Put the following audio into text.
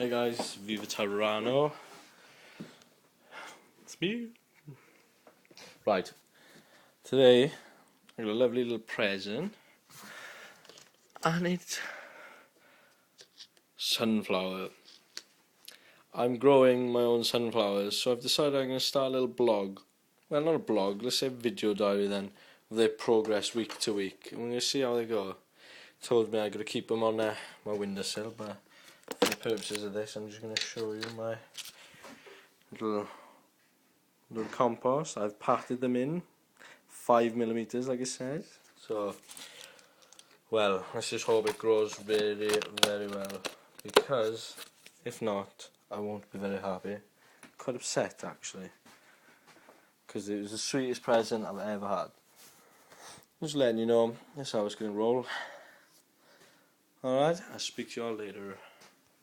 Hey guys, Viva Tarano. It's me. Right, today I got a lovely little present, and it's sunflower. I'm growing my own sunflowers, so I've decided I'm going to start a little blog. Well, not a blog, let's say a video diary then, of their progress week to week. And we're going to see how they go. Told me I got to keep them on my windowsill, but for the purposes of this, I'm just going to show you my little compost. I've patted them in 5mm, like I said. So, well, let's just hope it grows very, very well, because if not, I won't be very happy. Quite upset actually, because it was the sweetest present I've ever had. Just letting you know, that's how it's going to roll. Alright, I'll speak to you all later.